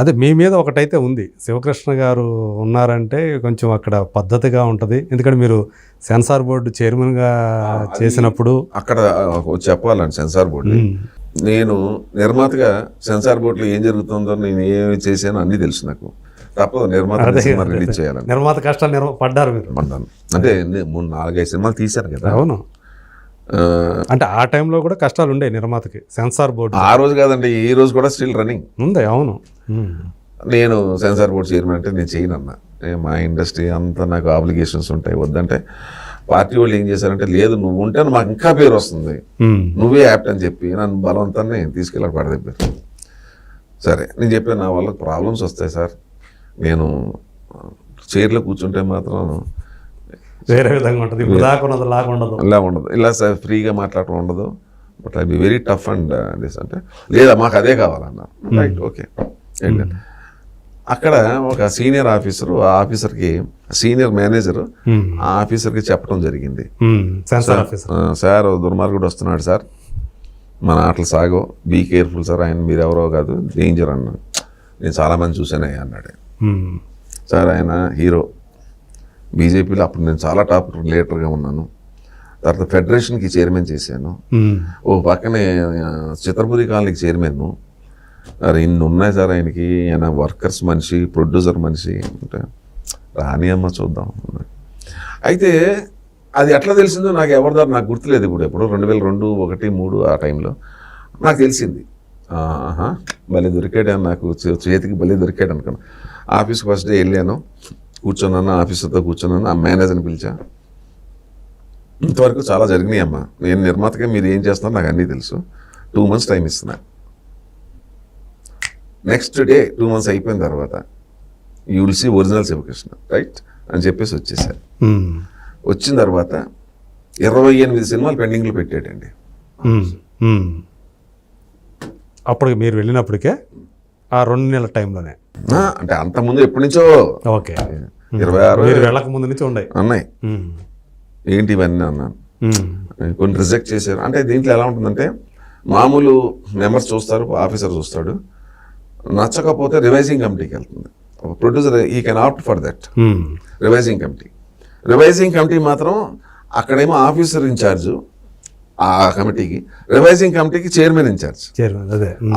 అదే మీ మీద ఒకటైతే ఉంది, శివకృష్ణ గారు ఉన్నారంటే కొంచెం అక్కడ పద్ధతిగా ఉంటుంది. ఎందుకంటే మీరు సెన్సార్ బోర్డు చైర్మన్గా చేసినప్పుడు అక్కడ చెప్పాలండి సెన్సార్ బోర్డు. నేను నిర్మాతగా సెన్సార్ బోర్డులో ఏం జరుగుతుందో నేను ఏమి చేశానో అన్నీ తెలుసు నాకు. తప్పదు నిర్మాత సినిమా రిలీజ్ చేయాలని. నిర్మాత కష్టాలు పడ్డారు మీరు. పడ్డాను అంటే 3-4-5 సినిమాలు తీశాను కదా. అవును, అంటే ఆ టైంలో కూడా కష్టాలు ఉండే నిర్మాతకి. సెన్సార్ బోర్డు ఆ రోజు కాదండి, ఈ రోజు కూడా స్టిల్ రన్నింగ్ ఉంది. అవును, నేను సెన్సార్ బోర్డు చైర్మన్ అంటే నేను చేయను అన్న. మా ఇండస్ట్రీ అంతా నాకు ఆబ్లిగేషన్స్ ఉంటాయి. వద్దంటే పార్టీ వాళ్ళు ఏం చేశారంటే, లేదు నువ్వు ఉంటే మాకు ఇంకా పేరు వస్తుంది, నువ్వే యాప్ట్ అని చెప్పి నన్ను బలవంతాన్ని తీసుకెళ్ళి పడదెప్పారు. సరే నేను చెప్పాను, నా వాళ్ళకి ప్రాబ్లమ్స్ వస్తాయి సార్, నేను చైర్లో కూర్చుంటే మాత్రం వేరే విధంగా ఉంటుంది, ఇలా ఉండదు, ఇలా సార్ ఫ్రీగా మాట్లాడటం ఉండదు, but I be very tough and this అంటే, లేదా మాకు అదే కావాలన్నారు. Right, okay. అక్కడ ఒక సీనియర్ ఆఫీసరు, ఆ ఆఫీసర్కి సీనియర్ మేనేజర్ ఆ ఆఫీసర్కి చెప్పడం జరిగింది, సార్ దుర్మార్గుడు వస్తున్నాడు సార్, మన ఆటలు సాగో, బీ కేర్ఫుల్ సార్, ఆయన మీరు ఎవరో కాదు, డేంజర్ అన్నాడు. నేను చాలామంది చూశానయ్యా అన్నాడు. సార్ ఆయన హీరో, బీజేపీలో అప్పుడు నేను చాలా టాప్ లీడర్గా ఉన్నాను, తర్వాత ఫెడరేషన్కి చైర్మన్ చేశాను, ఓ పక్కనే చిత్రపురి కాలనీకి చైర్మన్. మరి ఇన్ని ఉన్నాయి సార్ ఆయనకి, ఆయన వర్కర్స్ మనిషి, ప్రొడ్యూసర్ మనిషి అంటే, రాని అమ్మ చూద్దాం. అయితే అది ఎట్లా తెలిసిందో నాకు ఎవరి ద్వారా నాకు గుర్తులేదు. ఇప్పుడు ఎప్పుడు 2002, 1, 3 ఆ టైంలో నాకు తెలిసింది. భలే దొరికాడు అని, నాకు చేతికి భలే దొరికాడు అనుకున్నా. ఆఫీస్కి ఫస్ట్ డే వెళ్ళాను, కూర్చున్నాను, ఆఫీసర్తో కూర్చున్నాను, ఆ మేనేజర్ని పిలిచా. ఇంతవరకు చాలా జరిగినాయి అమ్మా, నేను నిర్మాతగా మీరు ఏం చేస్తున్నారు నాకు అన్నీ తెలుసు, 2 months టైం ఇస్తున్నా. నెక్స్ట్ డే 2 months అయిపోయిన తర్వాత you will see original Shivakrishna, right అని చెప్పేసి వచ్చేసారు. వచ్చిన తర్వాత 28 సినిమాలు పెండింగ్లో పెట్టాడండి. అప్పుడు మీరు వెళ్ళినప్పటికే ఆ 2 నెలల టైంలోనే, అంటే అంతకుముందు ఎప్పటి నుంచో, ఓకే, 26 వెళ్ళక ముందు నుంచి ఉన్నాయి. ఏంటి ఇవన్నీ అన్నాను. కొన్ని రిజెక్ట్ చేశారు. అంటే దీంట్లో ఎలా ఉంటుందంటే, మామూలు మెంబర్స్ చూస్తారు, ఆఫీసర్ చూస్తాడు, నచ్చకపోతే రివైజింగ్ కమిటీకి వెళ్తుంది. ప్రొడ్యూసర్ ఈ can opt for that revising committee మాత్రం అక్కడేమో ఆఫీసర్ ఇన్ఛార్జ్ ఆ కమిటీకి, రివైజింగ్ కమిటీకి chairman incharge.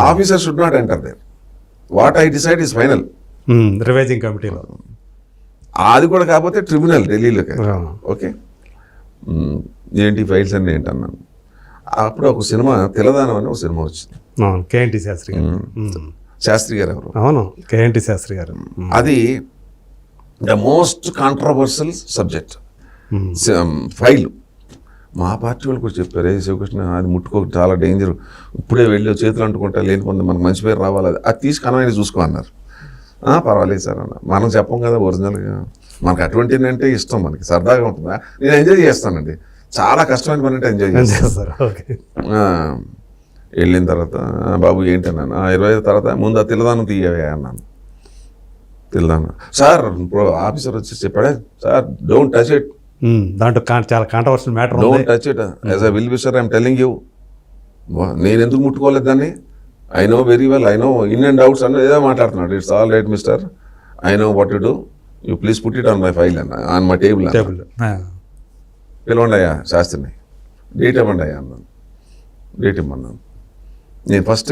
Officer should not enter there. What I decide is final. Revising కమిటీలో అది కూడా కాకపోతే ట్రిబ్యునల్ ఢిల్లీలోకి. ఓకే, ఏంటి ఫైల్స్ అన్నీ ఏంటన్నాను. అప్పుడు ఒక సినిమా తెలదానం అని ఒక సినిమా వచ్చింది, కేఎన్టీ శాస్త్రి గారు ఎవరు, అవును, కేఎన్టీ శాస్త్రి గారు. అది the most controversial subject file. మా పార్టీ వాళ్ళు కూడా చెప్పారు, శివకృష్ణ అది ముట్టుకో, చాలా డేంజర్, ఇప్పుడే వెళ్ళి చేతులు అంటుకుంటా లేనిపోతే మనకు మంచి పేరు రావాలి, అది తీసి కనమైన చూసుకో అన్నారు. పర్వాలేదు సార్ అన్న, మనం చెప్పం కదా ఒరిజినల్గా, మనకు అటువంటి అంటే ఇష్టం, మనకి సరదాగా ఉంటుందా, నేను ఎంజాయ్ చేస్తానండి, చాలా కష్టమైన పని అంటే ఎంజాయ్ చేస్తాను. వెళ్ళిన తర్వాత బాబు ఏంటన్నాను, 25 తర్వాత ముందు ఆ తిలదానం తీయవే అన్నాను. తిలదానం సార్ ఆఫీసర్ వచ్చి చెప్పాడే, సార్ డోంట్ టచ్ ఇట్, దాంట్లో చాలా controversial matter, don't touch it as a will wisher I'm telling you. నేను ఎందుకు ముట్టుకోలేదు దాన్ని, I know very well, I know in and outs అన్న ఏదో మాట్లాడుతున్నాడు. It's all right mister, I know what you do, you please put it on my file అన్న, on my table. పిలవండి అయ్యా శాస్త్రిని, date ఇవ్వండి అయ్యా అన్నాను. డేట్ ఇవ్వమన్నాను. నేను ఫస్ట్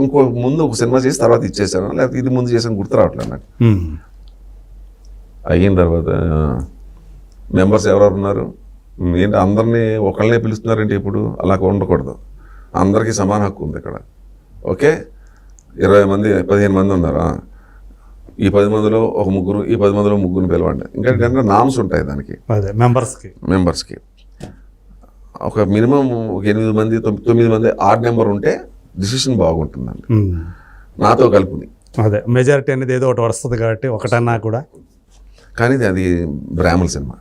ఇంకో ముందు ఒక సినిమా చేసి తర్వాత ఇచ్చేసాను, లేకపోతే ఇది ముందు చేసాను గుర్తు రావట్లేదు నాకు. అయిన తర్వాత మెంబర్స్ ఎవరెవరు ఉన్నారు ఏంటి, అందరినీ ఒకళ్ళనే పిలుస్తున్నారంటే ఇప్పుడు అలా ఉండకూడదు, అందరికీ సమాన హక్కు ఉంది ఇక్కడ. ఓకే, 20 మంది 15 మంది ఉన్నారా, ఈ 10 మందిలో ఒక ముగ్గురు, ఈ 10 మందిలో ముగ్గురు పిలవండి. ఇంకా నామ్స్ ఉంటాయి దానికి, మెంబర్స్కి ఒక మినిమం 8 మంది 9 మంది ఆడ్ నెంబర్ ఉంటే డిసిషన్ బాగుంటుందండి, నాతో కలుపుని. అదే మెజారిటీ అనేది ఏదో ఒకటి వస్తుంది కాబట్టి ఒకటన్నా కూడా. కానీ అది బ్రాహ్మణ సినిమా,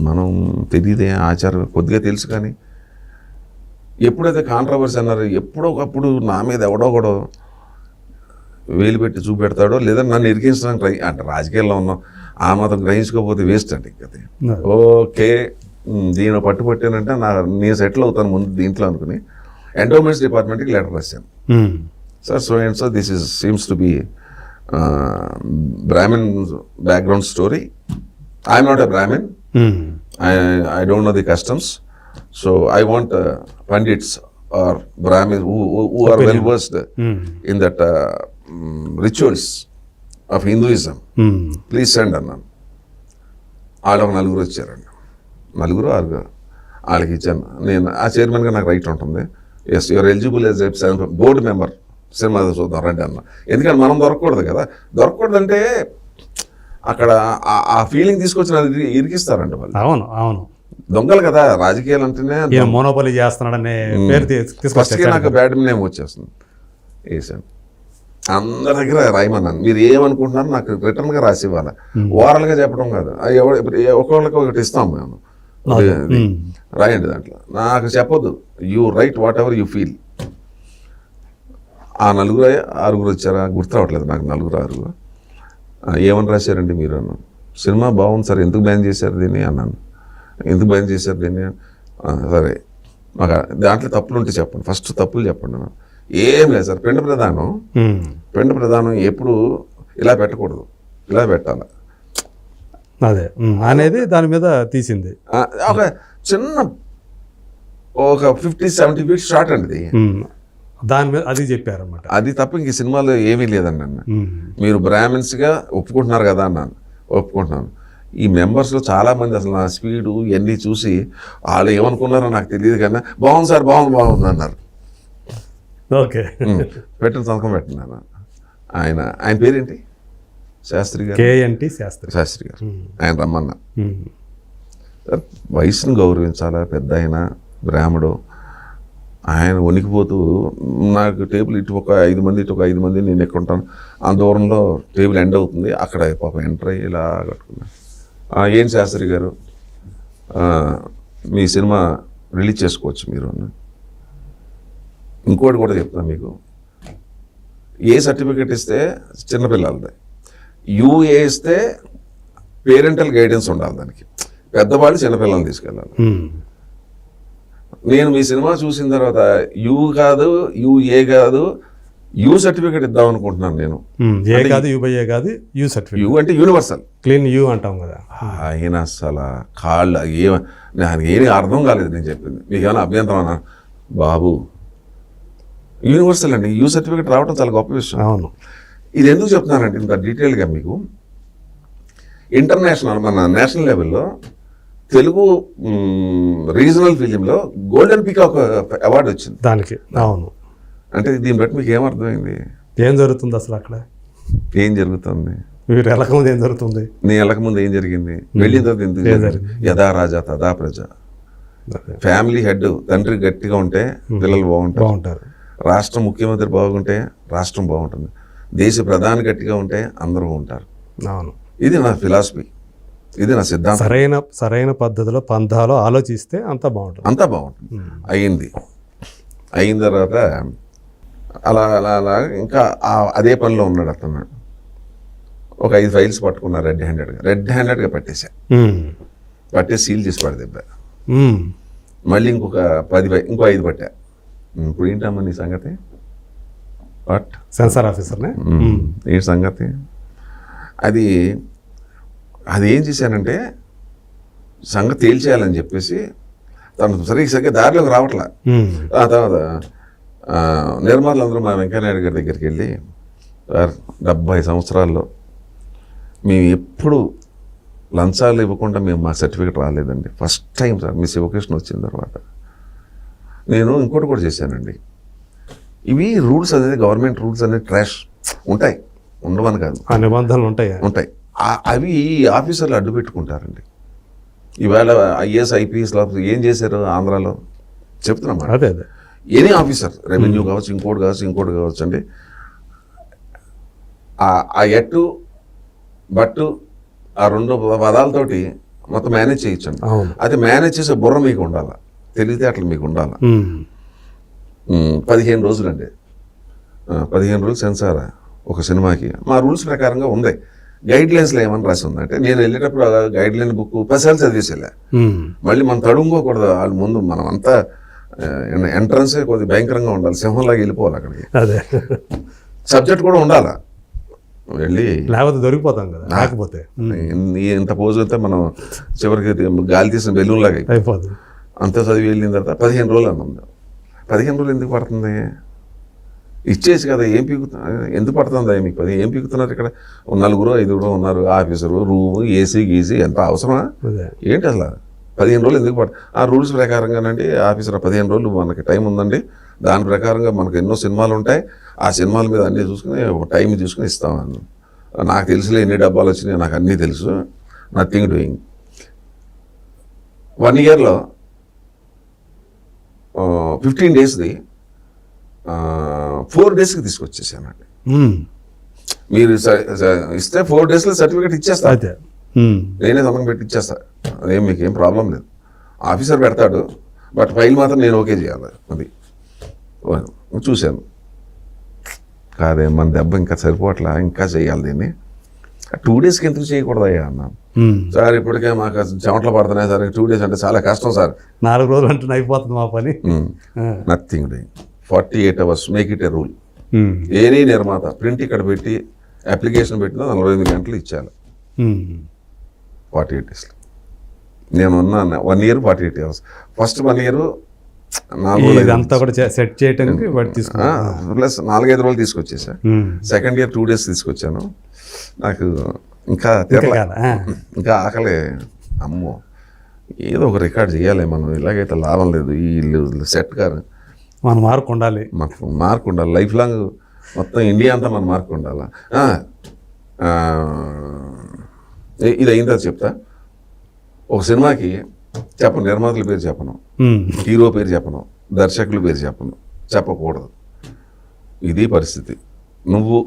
మనం తెలియదే ఆచారం కొద్దిగా తెలుసు. కానీ ఎప్పుడైతే కాంట్రవర్సీ అన్నారు, ఎప్పుడో ఒకప్పుడు నా మీద ఎవడో కూడా వేలు పెట్టి చూపెడతాడో, లేదా నన్ను ఇరికించడానికి ట్రై అంటే రాజకీయాల్లో ఉన్నాం, ఆ మాత్రం గ్రహించుకోకపోతే వేస్ట్ అండి. అది ఓకే, దీని పట్టుపట్టానంటే నేను సెటిల్ అవుతాను ముందు దీంట్లో అనుకుని ఎండోమెంట్స్ డిపార్ట్మెంట్కి లెటర్ రాశాను. Sir so and so this seems to be Brahmin background story. I'm not a Brahmin. I don't know the customs, so I want pandits or Brahmins who are well versed in that rituals of Hinduism. Please send అన్నాను. వాళ్ళు ఒక 4 వచ్చారండి, 4 6 వాళ్ళకి ఇచ్చాను. నేను ఆ చైర్మన్గా నాకు రైట్ ఉంటుంది. Yes you're eligible as a board member, cinema చూద్దాం రండి అన్న. ఎందుకంటే మనం దొరకకూడదు కదా, దొరకకూడదంటే అక్కడ ఆ ఫీలింగ్ తీసుకొచ్చిన ఇరికిస్తారండి వాళ్ళు. అవును అవును, దొంగలు కదా రాజకీయాలు అంటేనే. మోనోపలి చేస్తున్నాడనే పేరు ఫస్ట్కి నాకు బ్యాడ్ నేమ్ వచ్చేస్తుంది. వేసాను అందరి దగ్గర రాయమన్నాను, మీరు ఏమనుకుంటున్నారు నాకు రిటర్న్గా రాసి ఇవ్వాలి, ఓరల్గా చెప్పడం కాదు. ఒక్కొక్కరికి ఒకటి ఇస్తాం మేము, రాయండి దాంట్లో, నాకు చెప్పొద్దు, you right what ever you feel. ఆ 4 6 వచ్చారా గుర్తు రావట్లేదు నాకు, 4 6. ఏమని రాశారండి మీరు అన్నాను. సినిమా బాగుంది సార్, ఎందుకు బ్యాన్ చేశారు దీన్ని అన్నాను. ఎందుకు బ్యాన్ చేశారు దీన్ని? సరే మాకు దాంట్లో తప్పులు ఉంటే చెప్పండి, ఫస్ట్ తప్పులు చెప్పండి అన్నాను. ఏం లేదు సార్, పిండ ప్రధానం ఎప్పుడు ఇలా పెట్టకూడదు, ఇలా పెట్టాలి అదే అనేది దాని మీద తీసింది. ఒక చిన్న ఒక 50-70 feet షార్ట్ అండి దాని మీద అది చెప్పారన్నమాట. అది తప్ప ఇంక సినిమాలో ఏమీ లేదండి అన్న. మీరు బ్రాహ్మిన్స్గా ఒప్పుకుంటున్నారు కదా అన్నాను. ఒప్పుకుంటున్నాను. ఈ మెంబర్స్లో చాలామంది అసలు నా స్పీడు ఇవన్నీ చూసి వాళ్ళు ఏమనుకున్నారో నాకు తెలియదు కానీ బాగుంది సార్ బాగుంది అన్నారు. ఓకే పెట్టిన సంతకం పెట్టినాను. ఆయన పేరేంటి? శాస్త్రి గారు, KNT శాస్త్రి గారు. ఆయన రమ్మన్నా. సార్ వయసును గౌరవించాలా, పెద్ద ఆయన బ్రాహ్మడు. ఆయన వణికిపోతూ నాకు టేబుల్ ఇటు ఒక 5 మంది ఇటు ఒక 5 మంది నేను ఎక్కడ ఉంటాను, ఆ దూరంలో టేబుల్ ఎండ్ అవుతుంది, అక్కడ పాపం ఎంటర్ అయ్యి ఇలా కట్టుకున్నాను. ఏం శాస్త్రి గారు మీ సినిమా రిలీజ్ చేసుకోవచ్చు మీరు అన్న. ఇంకోటి కూడా చెప్తాను మీకు, ఏ సర్టిఫికెట్ ఇస్తే చిన్నపిల్లలది, యూఏ ఇస్తే పేరెంటల్ గైడెన్స్ ఉండాలి దానికి, పెద్దవాళ్ళు చిన్నపిల్లల్ని తీసుకెళ్ళాలి. నేను మీ సినిమా చూసిన తర్వాత యూఏ కాదు యూ సర్టిఫికేట్ ఇద్దాం అనుకుంటున్నాను నేను. ఏ కాదు యూఏ కాదు, యూ సర్టిఫికేట్. యూ అంటే యూనివర్సల్, క్లీన్ యూ అంటాం కదా. ఆయన అసలు కాళ్ళు నాకు ఏమీ అర్థం కాలేదు నేను చెప్పింది. మీకు ఏమైనా అభ్యంతరం అన్నా? బాబు యూనివర్సల్ అండి, యూ సర్టిఫికేట్ రావడం చాలా గొప్ప విషయం. అవును. ఇది ఎందుకు చెప్తున్నానంటే ఇంత డీటెయిల్గా మీకు, ఇంటర్నేషనల్ మన నేషనల్ లెవెల్లో తెలుగు రీజనల్ ఫిలింలో గోల్డెన్ పీకాక్ అవార్డు వచ్చింది దానికి. అవును. అంటే దీన్ని బట్టి మీకు ఏమర్థమైంది? ఏం జరుగుతుంది అసలు అక్కడ? ఏం జరుగుతుంది? మీరు వెళ్ళకముందు ఏం జరుగుతుంది, నేను వెళ్ళకముందు ఏం జరిగింది, వెళ్ళిన తర్వాత ఎందుకు జరిగింది? యథా రాజా తదా ప్రజ. ఫ్యామిలీ హెడ్ తండ్రి గట్టిగా ఉంటే పిల్లలు బాగుంటారు, రాష్ట్రం ముఖ్యమంత్రి బాగుంటే రాష్ట్రం బాగుంటుంది, దేశ ప్రధాని గట్టిగా ఉంటే అందరూ ఉంటారు. అవును. ఇది నా ఫిలాసఫీ, ఇది నా సిద్ధాంతం. సరైన పద్ధతిలో పంథాలో ఆలోచిస్తే అంతా బాగుంటుంది. అయిన తర్వాత అలా ఇంకా అదే పనిలో ఉన్నాడు అతను. ఒక 5 ఫైల్స్ పట్టుకున్నా రెడ్ హ్యాండెడ్గా పట్టేశా. పట్టేసి సీల్ చేసి పడదెబ్బా. మళ్ళీ ఇంకో 5 పట్టా. ఇప్పుడు ఏంటమ్మా నీ సంగతి? వాట్? సెన్సార్ ఆఫీసర్నే ఏంటి సంగతి? అది ఏం చేశానంటే సంగతి తేల్చేయాలని చెప్పేసి తను సరిగ్గా దారిలోకి రావట్లా. ఆ తర్వాత నిర్మాతలు అందరూ మా వెంకయ్యనాయుడు గారి దగ్గరికి వెళ్ళి, సార్ 70 సంవత్సరాల్లో మేము ఎప్పుడు లంచాలు ఇవ్వకుండా మా సర్టిఫికేట్ రాలేదండి, ఫస్ట్ టైం సార్ మీ శివకృష్ణ వచ్చిన తర్వాత. నేను ఇంకోటి కూడా చేశానండి. ఇవి రూల్స్ అనేది, గవర్నమెంట్ రూల్స్ అనేది ట్రాష్ ఉంటాయి, ఉండవని కాదు, ఆ నిబంధనలు ఉంటాయి. అవి ఆఫీసర్లు అడ్డు పెట్టుకుంటారండి. ఈవేళ IAS IPS ఏం చేశారు ఆంధ్రాలో చెప్తున్నాం. అదే ఎనీ ఆఫీసర్, రెవెన్యూ కావచ్చు, ఇంకోటి కావచ్చు అండి, ఆ ఎట్టు బట్టు ఆ 2 పదాలతోటి మొత్తం మేనేజ్ చేయొచ్చండి. అది మేనేజ్ చేసే బుర్ర మీకు ఉండాలి, తెలివితేటలు మీకు ఉండాలి. 15 రోజులు అండి, 15 రోజులు సెన్సార్ ఒక సినిమాకి. మా రూల్స్ ప్రకారంగా ఉంది. గైడ్ లైన్స్లో ఏమని రాసి ఉందంటే, నేను వెళ్ళేటప్పుడు గైడ్ లైన్ బుక్ 10 సార్లు చదివేసేలే. మళ్ళీ మనం తడుముకోకూడదు వాళ్ళ ముందు, మనం అంతా ఎంట్రన్సే కొద్దిగా భయంకరంగా ఉండాలి, సింహంలాగా వెళ్ళిపోవాలి అక్కడికి. అదే సబ్జెక్ట్ కూడా ఉండాలా, వెళ్ళి లేకపోతే దొరికిపోతాం కదా, లేకపోతే ఇంత పోజు అయితే మనం చివరికి గాలి తీసిన బెలూన్లాగా అయిపోతుంది. అంత చదివి వెళ్ళిన తర్వాత 15 రోజులు అన్నాం. 15 రోజులు ఎందుకు పడుతుంది, ఇచ్చేసి కదా, ఏం పీకుతున్నారు, ఎందుకు పడుతుందా మీకు, ఏం పీకుతున్నారు ఇక్కడ, 4-5 ఉన్నారు, ఆఫీసరు, రూము, ఏసీ గీసీ, ఎంత అవసరమా ఏంటి అసలు, 15 రోజులు ఎందుకు ఆ రూల్స్ ప్రకారంగానండి ఆఫీసర్ 15 రోజులు మనకి టైం ఉందండి, దాని ప్రకారంగా మనకు ఎన్నో సినిమాలు ఉంటాయి, ఆ సినిమాల మీద అన్నీ చూసుకుని ఒక టైం తీసుకుని ఇస్తామని. నాకు తెలుసులే ఎన్ని డబ్బాలు వచ్చినాయి, నాకు అన్నీ తెలుసు, నథింగ్ డూయింగ్. 1 ఇయర్లో 15 డేస్ది 4 డేస్కి తీసుకొచ్చేసానండి. మీరు ఇస్తే 4 డేస్లో సర్టిఫికేట్ ఇచ్చేస్తా, నేనే సంతకం పెట్టి ఇచ్చేస్తా, అదేం మీకు ఏం ప్రాబ్లం లేదు. ఆఫీసర్ పెడతాడు, బట్ ఫైల్ మాత్రం నేను ఓకే చేయాలి. అది చూశాను, కాదే మన దెబ్బ ఇంకా సరిపోవట్లా, ఇంకా చేయాలి దీన్ని, 2 డేస్కి ఎందుకు చేయకూడదయ్యా అన్నాను. సార్ ఇప్పటికే మాకు చెమటలు పడుతున్నాయి సార్, 2 డేస్ అంటే చాలా కష్టం సార్. 4 రోజులు అంటే అయిపోతుంది మా పని. Nothing doing, 48 hours make it A rule. Any నిర్మాత ప్రింట్ ఇక్కడ పెట్టి అప్లికేషన్ పెట్టినా 45 గంటలు ఇచ్చాను. 48 days నేను ఉన్నాను. 1 year 48 hours. ఫస్ట్ 1 year 4 అంతా కూడా సెట్ చేయడానికి ప్లస్ 4-5 రోజులు తీసుకొచ్చేసా. సెకండ్ ఇయర్ 2 days తీసుకొచ్చాను. నాకు ఇంకా ఇంకా ఆకలే, అమ్మో ఏదో ఒక రికార్డ్ చేయాలి మనం, ఇలాగైతే లాభం లేదు, ఈ సెట్ గారు మన మార్క్ ఉండాలి, మనకు మార్క్ ఉండాలి, లైఫ్ లాంగ్ మొత్తం ఇండియా అంతా మన మార్క్ ఉండాలి. ఇది అయిందా చెప్తా. ఒక సినిమాకి చెప్పను, నిర్మాతల పేరు చెప్పను, హీరో పేరు చెప్పను, దర్శకుల పేరు చెప్పను, చెప్పకూడదు. ఇది పరిస్థితి. నువ్వు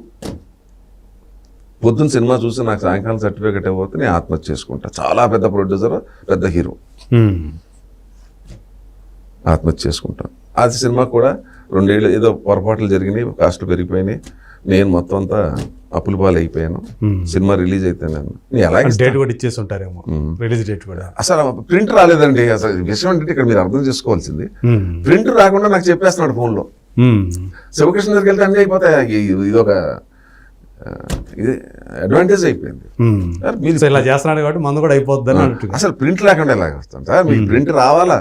పొద్దున్న సినిమా చూసి నాకు సాయంకాలం సర్టిఫికేట్ ఇవ్వకపోతే నేను ఆత్మహత్య చేసుకుంటా. చాలా పెద్ద ప్రొడ్యూసర్, పెద్ద హీరో, ఆత్మహత్య చేసుకుంటాను. అది సినిమా కూడా 2 ఏళ్ళు ఏదో పొరపాట్లు జరిగినాయి, కాస్ట్లు పెరిగిపోయినాయి, నేను మొత్తం అంతా అప్పుల పాలు అయిపోయాను. సినిమా రిలీజ్ అయితే నేను ఎలా డేట్ కూడా ఇచ్చేసి ఉంటారేమో, రిలీజ్ డేట్ కూడా. అసలు ప్రింట్ రాలేదండి. అసలు విషయం ఏంటంటే ఇక్కడ మీరు అర్థం చేసుకోవాల్సింది, ప్రింట్ రాకుండా నాకు చెప్పేస్తున్నాడు ఫోన్లో. శివకృష్ణ దగ్గరికి వెళ్తే అన్నీ అయిపోతాయి. ఇదొక ఇది అడ్వాంటేజ్ అయిపోయింది. మీరు ఇలా చేస్తున్నాడు కాబట్టి మందు కూడా అయిపోద్దని. అసలు ప్రింట్ లేకుండా ఎలాగ వస్తాను సార్, మీకు ప్రింట్ రావాలా,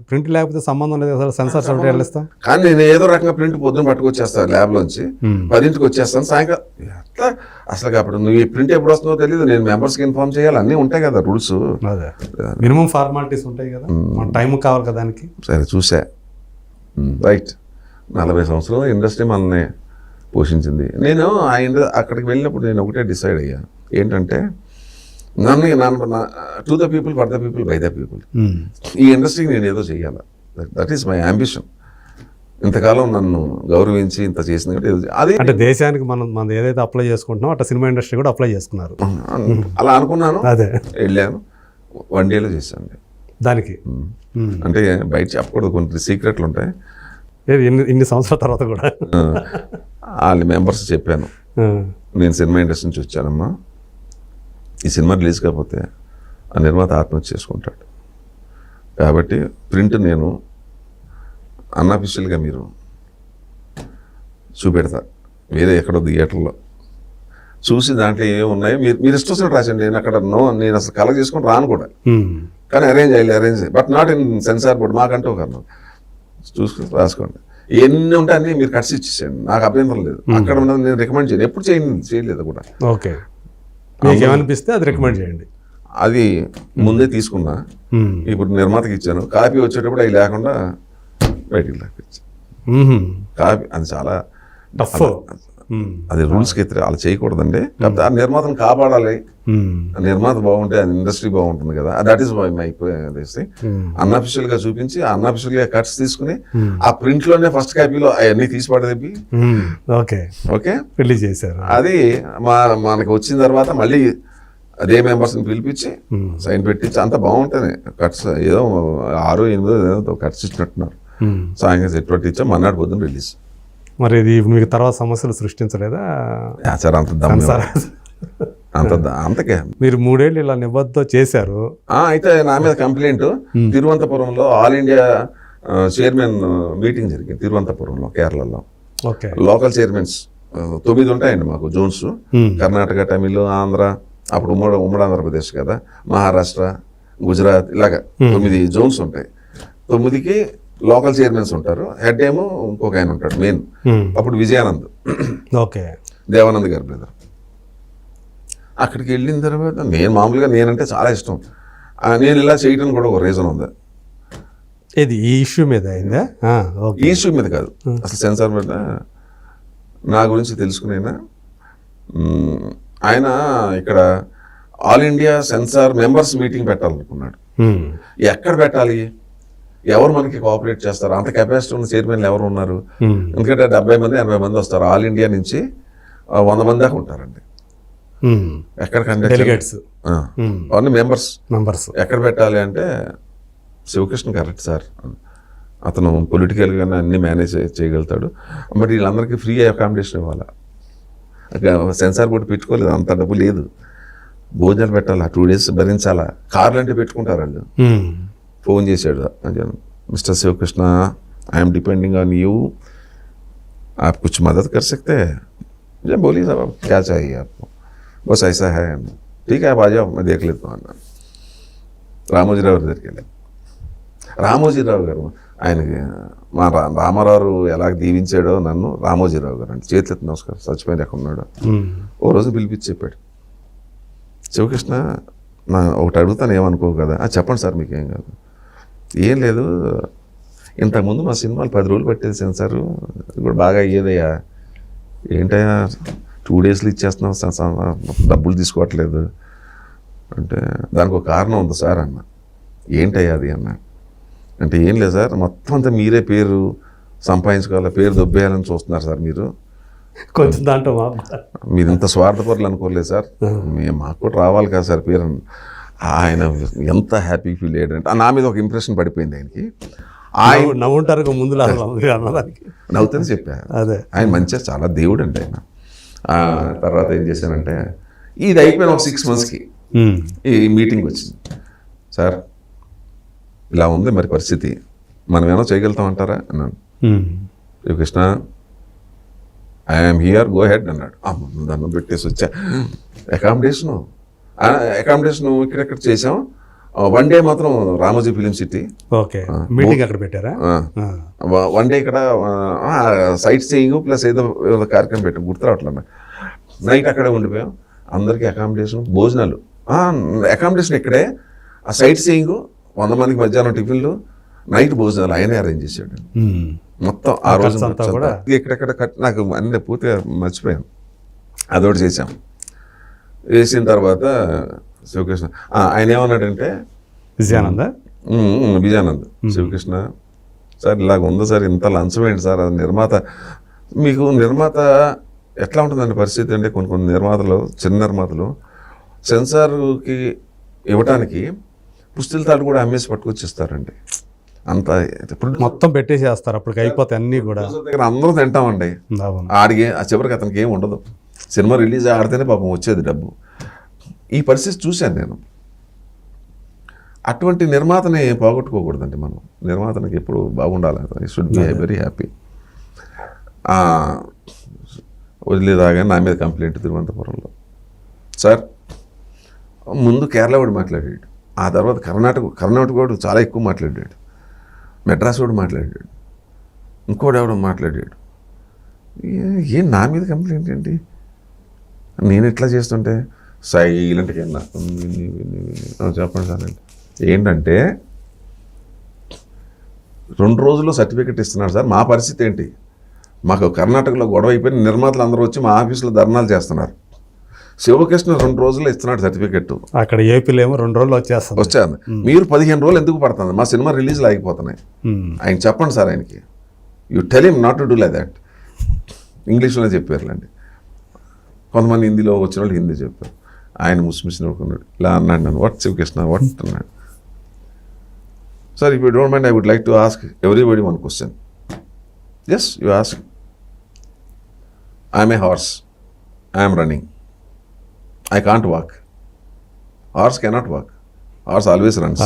ప్రింట్ లేకపోతే సంబంధం లేదు అసలు, సెన్సార్ సర్టిఫికేట్ ఇస్తాం. కానీ నేను ఏదో రకంగా ప్రింట్ పొద్దున పట్టుకొచ్చేస్తాను, ల్యాబ్లోంచి 10కి వచ్చేస్తాను, సాయంకాలం అట్లా. అసలు అప్పుడు నువ్వు ఈ ప్రింట్ ఎప్పుడు వస్తుందో తెలియదు, నేను మెంబర్స్కి ఇన్ఫార్మ్ చేయాలి, అన్నీ ఉంటాయి కదా రూల్స్, మినిమం ఫార్మాలిటీస్ ఉంటాయి కదా, మన టైం కావాలి కదా దానికి. సరే చూసా, రైట్. 40 సంవత్సరాల ఇండస్ట్రీ మనల్ని పోషించింది. నేను అక్కడికి వెళ్ళినప్పుడు నేను ఒకటే డిసైడ్ అయ్యా, ఏంటంటే to the people, for the people, by the people. ఈ ఇండస్ట్రీకి నేను ఏదో చెయ్యాలి, దట్ ఈస్ మై అంబిషన్. ఇంతకాలం నన్ను గౌరవించి ఇంత చేసింది అది, అంటే దేశానికి మనం ఏదైతే అప్లై చేసుకుంటున్నాం అట్లా సినిమా ఇండస్ట్రీ కూడా అప్లై చేసుకున్నారు. అలా అనుకున్నాను, అదే వెళ్ళాను. 1 dayలో చేశాను దానికి. అంటే బయట చెప్పకూడదు, కొన్ని సీక్రెట్లు ఉంటాయి. ఇన్ని సంవత్సరాల తర్వాత కూడా వాళ్ళ మెంబర్స్ చెప్పాను, నేను సినిమా ఇండస్ట్రీ నుంచి వచ్చానమ్మా, ఈ సినిమా రిలీజ్ కాకపోతే ఆ నిర్మాత ఆత్మహత్య చేసుకుంటాడు, కాబట్టి ప్రింట్ నేను అన్అఫీషియల్గా మీరు చూపెడతా, వేరే ఎక్కడో థియేటర్లో చూసి దాంట్లో ఏమి ఉన్నాయో మీరు ఇష్టం రాసండి. నేను అక్కడ నేను అసలు కలెక్ట్ చేసుకొని రాను కూడా, కానీ arrange but not in censor board, మాకంటూ ఒక చూసుకుని రాసుకోండి. ఎన్ని ఉంటే అన్ని మీరు కట్సి ఇచ్చేసేయండి, నాకు అభ్యంతరం లేదు. అక్కడ ఉన్నది నేను రికమెండ్ చేయను, ఎప్పుడు చేయలేదు కూడా. ఓకే, మీకు ఏమనిపిస్తే అది రికమెండ్ చేయండి. అది ముందే తీసుకున్నా, ఇప్పుడు నిర్మాతకి ఇచ్చాను. కాపీ వచ్చేటప్పుడు అవి లేకుండా బయటికి లాక్కొచ్చాను కాపీ. అది చాలా టఫ్, అది రూల్స్కి అలా చేయకూడదండి. కాకపోతే ఆ నిర్మాతను కాపాడాలి, నిర్మాత బాగుంటే అది ఇండస్ట్రీ బాగుంటుంది కదా. దట్ ఈస్ మై అన్అఫీషియల్ గా చూపించి అన్అఫీషియల్ గా కట్స్ తీసుకుని ఆ ప్రింట్ లోనే ఫస్ట్ కాపీలో అవన్నీ తీసి పడేది. ఓకే రిలీజ్ చేశారు. అది మనకి వచ్చిన తర్వాత మళ్ళీ అదే మెంబర్స్ని పిలిపించి సైన్ పెట్టించి అంత బాగుంటుంది. కట్స్ ఏదో 6-8 ఏదో కట్స్ ఇచ్చినట్టున్నారు. సాయంత్రం సెట్ పట్టించా, మన్నాడు పొద్దున్న రిలీజ్. మరి ఇది మీకు తర్వాత సమస్యలు సృష్టించలేదా సార్? అంత అంతకే. మీరు 3 ఏళ్ళు ఇలా నిబద్ధతో చేశారు. అయితే నా మీద కంప్లైంట్ తిరువనంతపురంలో ఆల్ ఇండియా చైర్మన్ మీటింగ్ జరిగింది తిరువనంతపురంలో, కేరళలో. ఓకే. లోకల్ చైర్మన్స్ 9 ఉంటాయండి మాకు జోన్స్. కర్ణాటక, తమిళ, ఆంధ్ర, అప్పుడు ఉమ్మడి ఆంధ్రప్రదేశ్ కదా, మహారాష్ట్ర, గుజరాత్, ఇలాగా 9 జోన్స్ ఉంటాయి. 9కి లోకల్ చైర్మన్స్ ఉంటారు. హెడ్ ఏమో ఇంకొక ఆయన ఉంటాడు మెయిన్. అప్పుడు విజయానంద్, ఓకే, దేవానంద్ గారి బ్రదర్. అక్కడికి వెళ్ళిన తర్వాత నేనంటే చాలా ఇష్టం. నేను ఇలా చేయడం కూడా ఒక రీజన్ ఉంది. ఇది ఈ ఇష్యూ మీద అయిందా? ఈ ఇష్యూ మీద కాదు, అసలు సెన్సార్ మీద నా గురించి తెలుసుకునేనా. ఆయన ఇక్కడ all India censor members meeting పెట్టాలనుకున్నాడు. ఎక్కడ పెట్టాలి, ఎవరు మనకి కోఆపరేట్ చేస్తారు, అంత కెపాసిటీ ఉన్న చైర్మన్లు ఎవరు ఉన్నారు? ఎందుకంటే 70 మంది 80 మంది వస్తారు. ఆల్ ఇండియా నుంచి 100 మంది దాకా ఉంటారండి. ఎక్కడ డెలిగేట్స్, అవన్నీ మెంబర్స్ ఎక్కడ పెట్టాలి అంటే శివకృష్ణ కరెక్ట్ సార్, అతను పొలిటికల్గానే అన్ని మేనేజ్ చేయగలుగుతాడు. బట్ వీళ్ళందరికీ ఫ్రీ అకామిడేషన్ ఇవ్వాలి. సెన్సార్ బోర్డు పెట్టుకోలేదు, అంత డబ్బు లేదు. భోజనాలు పెట్టాలా, 2 days భరించాలా, కార్లు అంటే పెట్టుకుంటారు వాళ్ళు. ఫోన్ చేశాడు, mister Shivakrishna, I'm depending on you, आप कुछ मदद कर सकते हैं? जब बोलिए साहब आप क्या चाहिए आपको, बस ऐसा है, ठीक है आप आ जाओ, मैं देख लेता हूँ అన్న. రామోజీరావు గారి దగ్గరికి వెళ్ళాను. రామోజీరావు గారు ఆయనకి మా రామారావు ఎలా దీవించాడో నన్ను, రామోజీరావు గారు అంటే చేతులెత్తి నమస్కారం, చచ్చిపోయిన ఎక్కడ ఉన్నాడు. ఓ రోజు పిలిపించి చెప్పాడు, శివకృష్ణ ఒకటి అడుగుతాను ఏమనుకో కదా. చెప్పండి సార్, మీకేం కాదు. ఏం లేదు, ఇంతకుముందు మా సినిమాలు 10 రోజులు పట్టేది సెన్సారు, ఇది కూడా బాగా అయ్యేదయ్యా. ఏంటయ్యా 2 daysలో ఇచ్చేస్తున్నాం, డబ్బులు తీసుకోవట్లేదు అంటే దానికి ఒక కారణం ఉంది సార్ అన్న. ఏంటయ్యా అది అన్న అంటే, ఏం లేదు సార్, మొత్తం అంతా మీరే పేరు సంపాదించుకోవాలి, పేరు దొబ్బేయాలని చూస్తున్నారు సార్ మీరు. కొంచెం దాంట్లో మీరు ఇంత స్వార్థపరులు అనుకోలేదు సార్, మాకు కూడా రావాలి కదా సార్ పేరు. ఆయన ఎంత హ్యాపీ ఫీల్ అయ్యాడంటే నా మీద ఒక ఇంప్రెషన్ పడిపోయింది ఆయనకి. ఆయన నవ్వుంటారు ముందు నవ్వుతూనే చెప్పా. అదే ఆయన మంచిగా చాలా దేవుడు అంటే ఆయన. తర్వాత ఏం చేశానంటే, ఇది అయిపోయిన ఒక 6 monthsకి ఈ మీటింగ్ వచ్చింది. సార్ ఇలా ఉంది మరి పరిస్థితి, మనం ఏమో చేయగలుగుతాం అంటారా అన్నాను. Srikrishna I'm here, go head అన్నాడు. దాన్ని పెట్టేసి వచ్చా. అకామిడేషను ఇక్కడెక్కడ చేసాం. 1 day మాత్రం Ramoji film city. Okay, meeting అక్కడ పెట్టారా? 1 day ఇక్కడ సైట్ సీయింగ్ ప్లస్ ఏదో కార్యక్రమం పెట్టాం, గుర్తు రావట్లేదు. నైట్ అక్కడే ఉండిపోయాం. అందరికీ అకామిడేషన్, భోజనాలు. అకామిడేషన్ ఇక్కడే, ఆ సైట్ సీయింగ్, 100 మందికి మధ్యాహ్నం టిఫిన్లు, నైట్ భోజనాలు ఆయనే అరేంజ్ చేశాడు మొత్తం. ఆ రోజు ఎక్కడెక్కడ నాకు అన్నీ పూర్తిగా మర్చిపోయాను. అదొకటి చేసాం. వేసిన తర్వాత శివకృష్ణ ఆయన ఏమన్నాడంటే, విజయానంద్ శివకృష్ణ సార్ ఇలాగ ఉంది సార్, ఇంత లంచం ఏంటి సార్, అది నిర్మాత, మీకు నిర్మాత ఎట్లా ఉంటుందండి పరిస్థితి అంటే, కొన్ని నిర్మాతలు, చిన్న నిర్మాతలు సెన్సార్కి ఇవ్వటానికి పుస్తల తాడు కూడా అమ్మేసి పట్టుకొచ్చిస్తారండి. అంత మొత్తం పెట్టేసేస్తారు, అప్పటికి అయిపోతాయి అన్నీ కూడా. దగ్గర అందరూ తింటామండి, ఆడికి ఆ చివరికి అతనికి ఏం ఉండదు. సినిమా రిలీజ్ ఆడితేనే పాపం వచ్చేది డబ్బు. ఈ పరిస్థితి చూశాను నేను. అటువంటి నిర్మాతని పోగొట్టుకోకూడదండి మనం. నిర్మాతనికి ఎప్పుడు బాగుండాలి, షుడ్ బి వెరీ హ్యాపీ. వదిలేదాగా నా మీద కంప్లైంట్ తిరువనంతపురంలో. సార్ ముందు కేరళ వాడు మాట్లాడాడు, ఆ తర్వాత కర్ణాటక వాడు చాలా ఎక్కువ మాట్లాడాడు, మెడ్రాస్ వాడు మాట్లాడాడు, ఇంకోటి ఎవడో మాట్లాడాడు. ఏం నా మీద కంప్లైంట్ ఏంటి, నేను ఎట్లా చేస్తుంటే సైలెంట్గా చెప్పండి సార్ అంటే. ఏంటంటే 2 రోజుల్లో సర్టిఫికెట్ ఇస్తున్నాడు సార్, మా పరిస్థితి ఏంటి? మాకు కర్ణాటకలో గొడవ అయిపోయిన నిర్మాతలు అందరూ వచ్చి మా ఆఫీసులో ధర్నాలు చేస్తున్నారు. శివకృష్ణ 2 రోజుల్లో ఇస్తున్నాడు సర్టిఫికెట్, అక్కడ ఏపీలో ఏమో 2 రోజుల్లో వచ్చాను. మీరు 15 రోజులు ఎందుకు పడుతుంది? మా సినిమా రిలీజ్లు ఆగిపోతున్నాయి. ఆయన చెప్పండి సార్ ఆయనకి, you tell him not to do like that. ఇంగ్లీష్లోనే చెప్పారులేండి, కొంతమంది హిందీలో వచ్చిన వాళ్ళు హిందీ చెప్పారు. ఆయన ముస్మిస్ నవ్వుకున్నాడు, ఇలా అన్నాడు నన్ను, వాట్ శివకృష్ణ వాట్ అన్నాడు. Sir if you don't mind I would like to ask everybody one question. Yes you ask. I'm a horse, I'm running, I can't walk. Horse cannot walk. Horse always runs.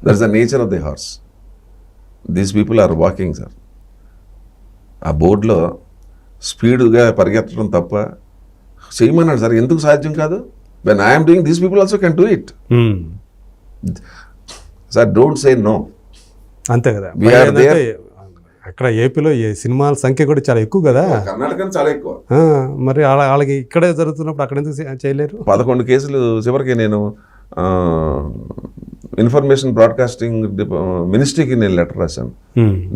That is the nature of the horse. These people are walking sir. ఆ బోర్డులో స్పీడ్గా పరిగెత్తడం తప్ప చేయమన్నాడు sir. ఎందుకు సాధ్యం కాదు? When I'm doing these people also can do it. Sir don't say no. అంతే కదా. We are there. అక్కడ ఏపీలో ఈ సినిమాల సంఖ్య కూడా చాలా ఎక్కువ కదా. కర్ణాటక చాలా ఎక్కువ. మరి వాళ్ళకి ఇక్కడే జరుగుతున్నప్పుడు అక్కడ ఎందుకు చేయలేరు? 11 కేసులు చివరికి నేను ఇన్ఫర్మేషన్ బ్రాడ్కాస్టింగ్ మినిస్ట్రీకి నేను లెటర్ రాశాను.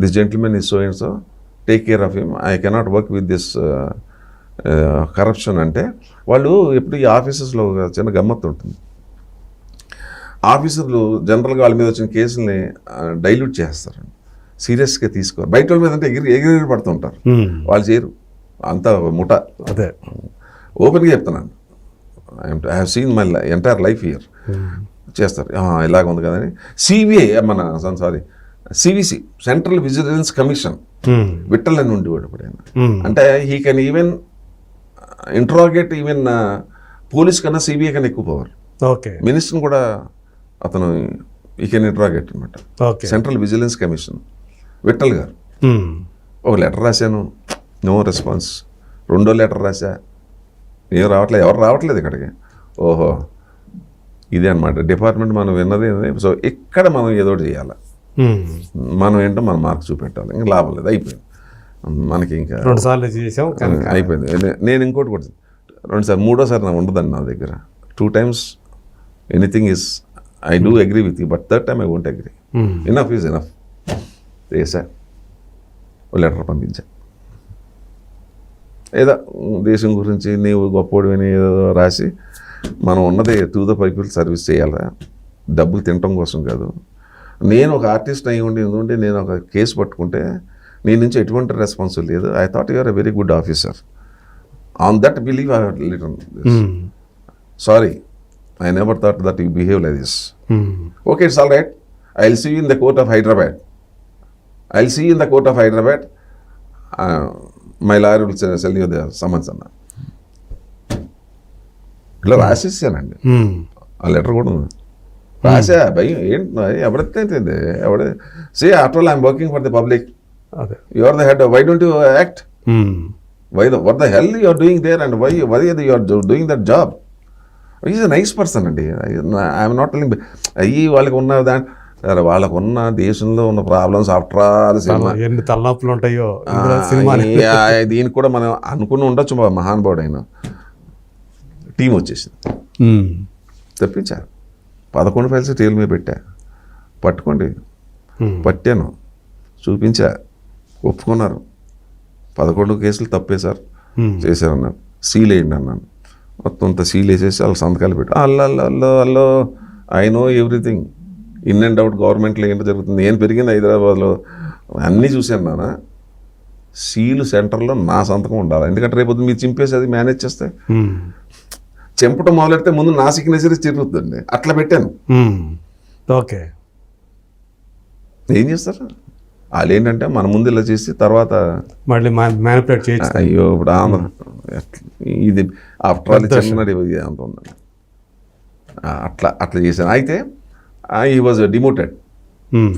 This gentlemen is so and so, take care of him, I cannot work with this corruption. అంటే వాళ్ళు ఎప్పుడు ఈ ఆఫీసెస్లో చిన్న గమ్మత్తు ఉంటుంది. ఆఫీసర్లు జనరల్గా వాళ్ళ మీద వచ్చిన కేసుల్ని డైల్యూట్ చేస్తారు, సీరియస్గా తీసుకోరు. బయట వాళ్ళ మీద అంటే ఎగిరి పడుతుంటారు, వాళ్ళు చేయరు. అంతా ముఠ. అదే ఓపెన్గా చెప్తున్నాను. I have seen my entire life here. చేస్తారు ఇలాగ ఉంది కదని. CBI CVC, central vigilance commission, Vittal అని ఉండేవాడు ఎప్పుడైనా. అంటే he can even interrogate even police కన్నా సిబిఐ కన్నా ఎక్కువ పవర్. ఓకే. మినిస్టర్ని కూడా అతను ఈ కెన్ ఇంట్రాగేట్ అనమాట. సెంట్రల్ విజిలెన్స్ కమిషన్ విట్టల్ గారు. ఒక లెటర్ రాశాను, నో రెస్పాన్స్. రెండో లెటర్ రాశా, ఏం రావట్లేదు, ఎవరు రావట్లేదు ఇక్కడికి. ఓహో ఇదే అనమాట డిపార్ట్మెంట్ మనం విన్నది. సో ఇక్కడ మనం ఏదో ఒకటి చేయాలి, మనం ఏంటో మన మార్క్ చూపెట్టాలి. ఇంకా లాభం లేదు, అయిపోయింది మనకి. ఇంకా 2 సార్లు చేసాం, అయిపోయింది. నేను ఇంకోటి కూడా 2 సార్లు, 3వ సారి నాకు ఉండదండి నా దగ్గర. 2 times anything is I do agree with you, but 3rd time I won't agree. Enough is enough. చేసా, ఓ లెటర్ పంపించా. ఏదో దేశం గురించి నీవు గొప్పోడు అని ఏదో రాసి, మనం ఉన్నది టు ద పీపుల్ సర్వీస్ చేయాలా, డబ్బులు తినటం కోసం కాదు. నేను ఒక ఆర్టిస్ట్ అయి ఉండి ఎందుకంటే నేను ఒక కేసు పట్టుకుంటే నీ నుంచి ఎటువంటి రెస్పాన్స్ లేదు. I thought you are a very good officer. On that believe I have written this. Sorry, I never thought that you behave like this. Okay, it's all right. I'll see you in the court of Hyderabad. My lawyer will sell you the summons అన్న. ఇట్లా రాసేసానండి. ఆ letter కూడా ఉంది. రాసా భయం ఏంటి ఎవరైతే say after all I'm working for the public. You are the head. Why don't you act? what the hell you are doing there and why you are doing that job? Is a nice person అండి. I'm not telling అయ్యి వాళ్ళకి ఉన్న వాళ్ళకు ఉన్న దేశంలో ఉన్న problems after all cinema ఎన్ని తలనొప్పులు ఉంటాయో దీనికి కూడా మనం అనుకుని ఉండొచ్చు. మహానుభావుడు అయిన టీం వచ్చేసింది, తెప్పించారు. 11 ఫైల్స్ టేబుల్ మీద పెట్టా, పట్టుకోండి. పట్టాను, చూపించా, ఒప్పుకున్నారు. 11 కేసులు తప్పే సార్ చేశారన్నారు. సీల్ వేయండి అన్నాను. మొత్తం అంతా సీల్ వేసేసి వాళ్ళ సంతకాలు పెట్టి అల్లో I know everything, in and out గవర్నమెంట్లో ఏంటో జరుగుతుంది. నేను పెరిగింది హైదరాబాద్లో, అన్నీ చూశాను నాన్న. సీలు సెంటర్లో నా సంతకం ఉండాలి, ఎందుకంటే రేపు మీరు చింపేసి అది మేనేజ్ చేస్తే చెంపటం మొదలెడితే ముందు నా సిగ్నేచర్ తిరుగుతుందండి. అట్లా పెట్టాను. ఓకే, ఏం చేస్తారు వాళ్ళు ఏంటంటే మన ముందు ఇలా చేసి తర్వాత మళ్ళీ మ్యానిపులేట్ చేయొచ్చు. అయ్యో ఇప్పుడు ఆంధ్ర ఇది ఆఫ్టర్ ఆల్ చెన్నడి అంత ఉందండి. అట్లా చేశాను. అయితే he was demoted.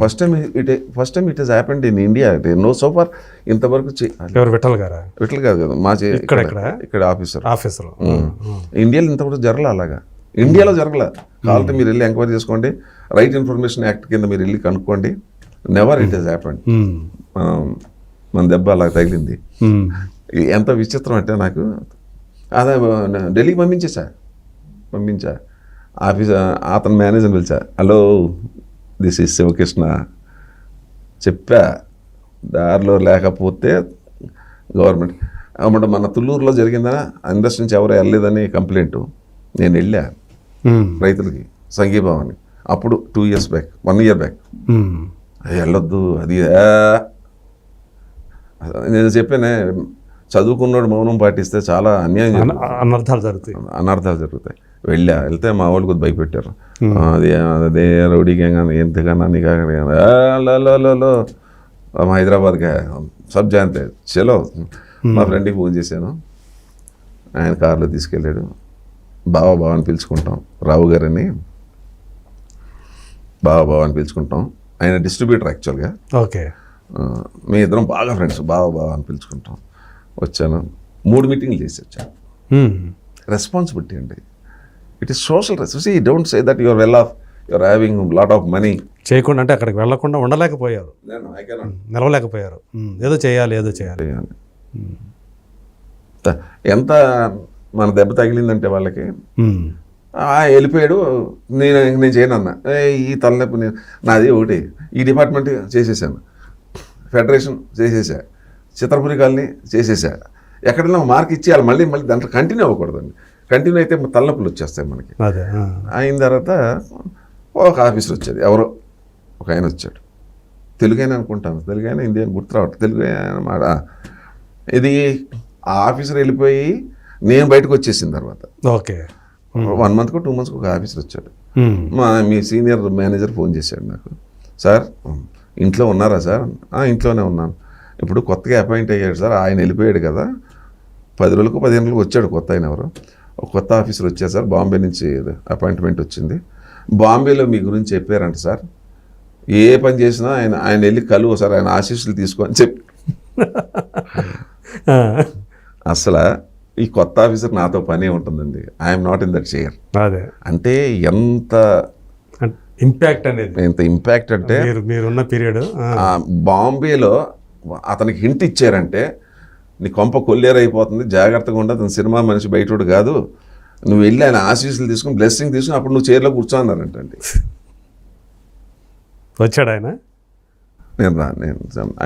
First time it has happened in India. No so far ఇంతవరకు. విఠల్ గారా? విఠల్ కాదు కదా, మా ఇక్కడ ఆఫీసర్ ఇండియాలో ఇంతవరకు జరగలే. అలాగా ఇండియాలో జరగలే. కావాలంటే మీరు వెళ్ళి ఎంక్వైరీ చేసుకోండి. రైట్ ఇన్ఫర్మేషన్ యాక్ట్ కింద మీరు వెళ్ళి కనుక్కోండి. Never it has happened. మన దెబ్బ అలా తగిలింది. ఎంత విచిత్రం అంటే నాకు అదే ఢిల్లీకి పంపించా. అతను మేనేజర్ని పిలిచా. హలో, దిస్ ఈజ్ శివకృష్ణ చెప్పా. దారిలో లేకపోతే గవర్నమెంట్ అన్నమాట. మన తుళ్ళూరులో జరిగిందా ఇండస్ట్రీ నుంచి ఎవరు వెళ్ళలేదని కంప్లైంట్. నేను వెళ్ళా రైతులకి సంఘీభావాన్ని. అప్పుడు 2 years బ్యాక్, 1 year బ్యాక్. వెళ్ళొద్దు అది. నేను చెప్పానే, చదువుకున్నాడు మౌనం పాటిస్తే చాలా అన్యాయం, అనర్థాలు జరుగుతాయి. వెళ్తే మా వాళ్ళు కొద్ది భయపెట్టారు. అదే రౌడీ గ్యాంగ్ అని ఎంతకన్నా నీకు హైదరాబాద్గా సబ్ జాంతే చలో. మా ఫ్రెండ్కి ఫోన్ చేశాను, ఆయన కార్లో తీసుకెళ్ళాడు. బావ అని పిలుచుకుంటాం. రావు గారని బావ అని పిలుచుకుంటాం. ఆయన డిస్ట్రిబ్యూటర్ యాక్చువల్గా. ఓకే. మీ ఇద్దరం బాగా ఫ్రెండ్స్, బావ అని పిలుచుకుంటాం. వచ్చాను, 3 మీటింగ్లు చేసి వచ్చాను. రెస్పాన్సిబిలిటీ అండి. It is social responsibility. Don't say that your well of, your having lot of money. చేయకుండా అంటే అక్కడికి వెళ్లకుండా ఉండలేకపోయారు, నిలవలేకపోయారు. ఏదో చేయాలి. ఎంత మన దెబ్బ తగిలిందంటే వాళ్ళకి, వెళ్ళిపోయాడు, నేను చేయను అన్న. ఈ తలనొప్పి నాది ఒకటి, ఈ డిపార్ట్మెంట్ చేసేసాను, ఫెడరేషన్ చేసేసా, చిత్రపురి కాలనీ చేసేసా. ఎక్కడైనా మార్క్ ఇచ్చేయాలి, మళ్ళీ దాంట్లో కంటిన్యూ అవ్వకూడదండి. కంటిన్యూ అయితే తలనొప్పులు వచ్చేస్తాయి మనకి. అయిన తర్వాత ఒక ఆఫీసర్ వచ్చేది, ఎవరో ఒక ఆయన వచ్చాడు. తెలుగైనా అనుకుంటాను, తెలుగైనా హిందీ అని గుర్తు రావట్లేదు, తెలుగు మాట. ఇది ఆ ఆఫీసర్ వెళ్ళిపోయి నేను బయటకు వచ్చేసిన తర్వాత ఓకే 1 మంత్కో 2 మంత్స్కి ఒక ఆఫీసర్ వచ్చాడు. మీ సీనియర్ మేనేజర్ ఫోన్ చేశాడు నాకు. సార్ ఇంట్లో ఉన్నారా సార్? ఇంట్లోనే ఉన్నాను. ఇప్పుడు కొత్తగా అపాయింట్ అయ్యాడు సార్, ఆయన వెళ్ళిపోయాడు కదా, 10 రోజులకు 15 రోజులకు వచ్చాడు కొత్త ఆయన, ఎవరు ఒక కొత్త ఆఫీసర్ వచ్చారు సార్, బాంబే నుంచి అపాయింట్మెంట్ వచ్చింది, బాంబేలో మీ గురించి చెప్పారంట సార్, ఏ పని చేసినా ఆయన వెళ్ళి కలువు సార్, ఆయన ఆశీస్సులు తీసుకో అని చెప్పి. అసలు ఈ కొత్త ఆఫీసర్ నాతో పనే ఉంటుందండి. I'm not in that chair. అదే అంటే ఎంత ఇంపాక్ట్ అనేది, ఎంత ఇంపాక్ట్ అంటే మీరున్న పీరియడ్ బాంబేలో అతనికి హింట్ ఇచ్చారంటే నీ కొంప కొల్లేరైపోతుంది, జాగ్రత్తగా ఉండి, అతను సినిమా మనిషి బయటోడు కాదు, నువ్వు వెళ్ళి ఆయన ఆశీస్సులు తీసుకుని బ్లెస్సింగ్ తీసుకుని అప్పుడు నువ్వు చైర్లో కూర్చోన్నారంటండి. వచ్చాడు ఆయన? నేను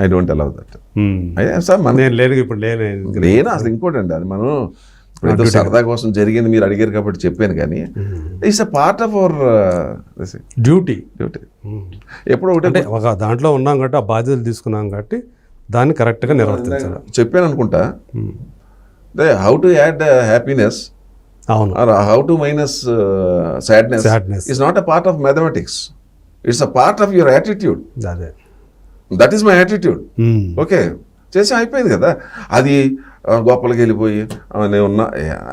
I don't allow that. Sir నేను లేదు, ఇప్పుడు నేను అసలు ఇంకోటి అండి, అది మనం ఏదో సరదా కోసం జరిగింది, మీరు అడిగారు కాబట్టి చెప్పాను, కానీ it's a part of our duty. ఎప్పుడు ఒకటి ఒక దాంట్లో ఉన్నాం కాబట్టి, ఆ బాధ్యతలు తీసుకున్నాం కాబట్టి దాన్ని కరెక్ట్గా నిర్వర్తించాలి. చెప్పాను అనుకుంటా, హౌ టు యాడ్ హ్యాపీనెస్, అవును, how to minus sadness is not a part of mathematics, it's a part of your attitude. అదే, that is my attitude. Okay, చేసి అయిపోయింది కదా. అది గొప్పలకి వెళ్ళిపోయి నేను ఉన్నా